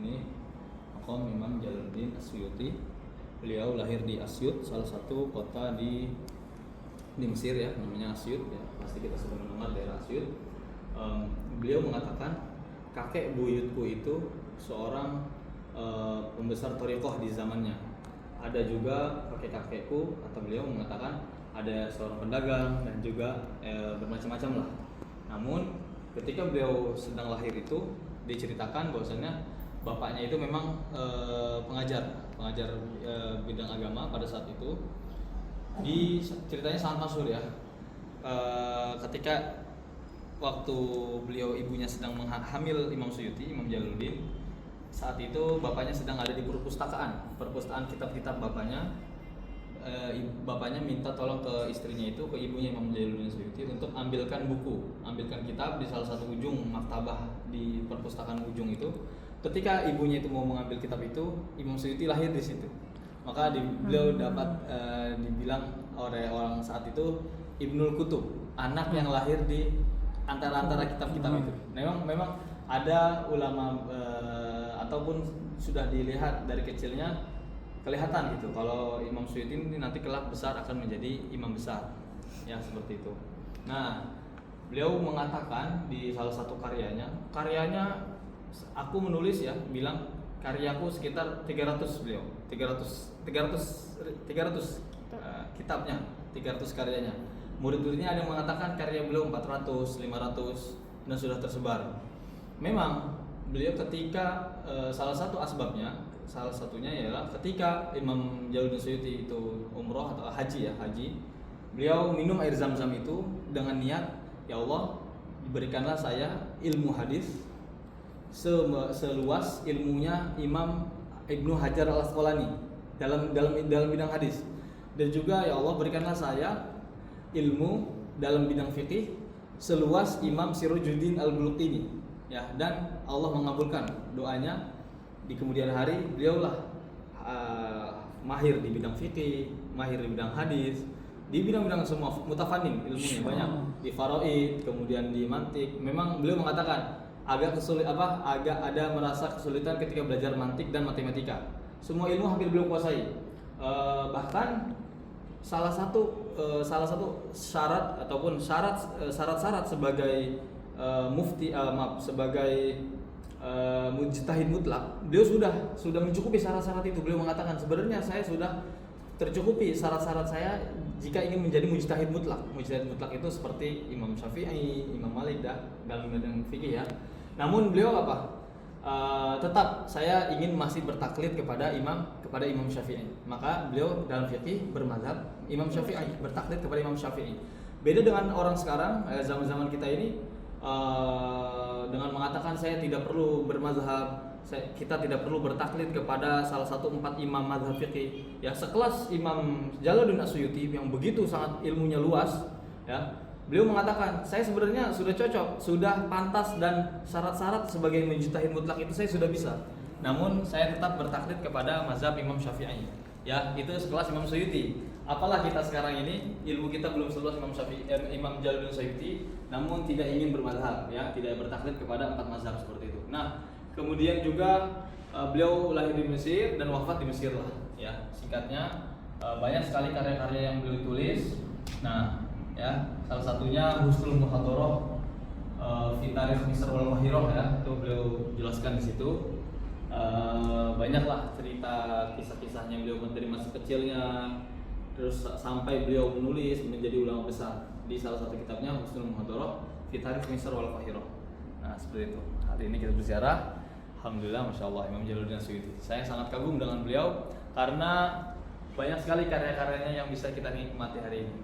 ini Maqam Imam Jalaluddin As-Suyuti. Beliau lahir di Asyut, salah satu kota di Mesir ya, namanya Asyut ya. Pasti kita sudah mendengar daerah Asyut. Beliau mengatakan kakek buyutku itu seorang pembesar thariqah di zamannya. Ada juga kakek-kakekku, kata beliau mengatakan ada seorang pedagang dan juga bermacam-macam lah. Namun ketika beliau sedang lahir itu diceritakan bahwasanya bapaknya itu memang pengajar bidang agama pada saat itu. Di ceritanya sangat masyhur ya. Ketika waktu beliau ibunya sedang hamil Imam Suyuti, Imam Jalaluddin, saat itu bapaknya sedang ada di perpustakaan kitab-kitab bapaknya. Bapaknya minta tolong ke istrinya itu, ke ibunya Imam Jalaluddin Suyuti untuk ambilkan kitab di salah satu ujung maktabah di perpustakaan ujung itu. Ketika ibunya itu mau mengambil kitab itu, Imam Suyuti lahir di situ. Maka beliau dapat dibilang oleh orang saat itu Ibnul Kutub, anak yang lahir di antara kitab-kitab itu. Memang ada ulama ataupun sudah dilihat dari kecilnya kelihatan gitu kalau Imam Suyuti ini nanti kelak besar akan menjadi imam besar ya, seperti itu. Nah, beliau mengatakan di salah satu karyanya aku menulis ya, bilang karyaku sekitar 300 beliau 300 kitabnya, 300 karyanya. Murid-muridnya ada yang mengatakan karya beliau 400, 500 dan sudah tersebar. Memang beliau ketika salah satunya ialah ketika Imam Jalaluddin Suyuti itu umroh atau haji, beliau minum air zam-zam itu dengan niat, ya Allah berikanlah saya ilmu hadis seluas ilmunya Imam Ibnu Hajar Al-Asqalani dalam bidang hadis, dan juga ya Allah berikanlah saya ilmu dalam bidang fikih seluas Imam Sirajuddin Al-Bulqini ya, dan Allah mengabulkan doanya. Di kemudian hari beliaulah mahir di bidang fikih, mahir di bidang hadis, di bidang-bidang semua, mutafannin ilmunya banyak, di faraid, kemudian di mantik. Memang beliau mengatakan agak ada merasa kesulitan ketika belajar mantik dan matematika. Semua ilmu hampir beliau kuasai. Bahkan salah satu syarat ataupun syarat sebagai sebagai mujtahid mutlak, beliau sudah mencukupi syarat-syarat itu. Beliau mengatakan sebenarnya saya sudah tercukupi syarat-syarat saya jika ingin menjadi mujtahid mutlak. Mujtahid mutlak itu seperti Imam Syafi'i, Imam Malik dalam bidang fikih ya. Namun beliau tetap saya ingin masih bertaklid kepada Imam Syafi'i. Maka beliau dalam fikih bermadzhab Imam Syafi'i, bertaklid kepada Imam Syafi'i. Beda dengan orang sekarang, zaman-zaman kita ini dengan mengatakan saya tidak perlu bermazhab, kita tidak perlu bertaklid kepada salah satu 4 imam mazhab fikih ya, sekelas Imam Jalaluddin As-Suyuti yang begitu sangat ilmunya luas ya. Beliau mengatakan saya sebenarnya sudah cocok, sudah pantas, dan syarat-syarat sebagai mujtahid mutlak itu saya sudah bisa. Namun saya tetap bertaklid kepada mazhab Imam Syafi'i ya, itu sekelas Imam Suyuti. Apalah kita sekarang ini ilmu kita belum seluas Imam Jalaluddin Suyuti, namun tidak ingin bermazhab ya, tidak bertaklid kepada 4 mazhab seperti itu. Nah, kemudian juga beliau lahir di Mesir dan wafat di Mesir lah ya. Singkatnya banyak sekali karya-karya yang beliau tulis. Nah, ya, salah satunya Husnul Muhadarah fi Tarikh Misr wal Qahirah ya, itu beliau jelaskan di situ. Banyaklah cerita kisah-kisahnya beliau dari masa kecilnya, terus sampai beliau menulis menjadi ulama besar. Di salah satu kitabnya Husnul Muhadarah fi Tarikh Misr wal Qahirah. Nah, seperti itu. Hari ini kita berziarah, alhamdulillah, masya Allah, Imam Jalaluddin Suyuti. Saya sangat kagum dengan beliau karena banyak sekali karya-karyanya yang bisa kita nikmati hari ini.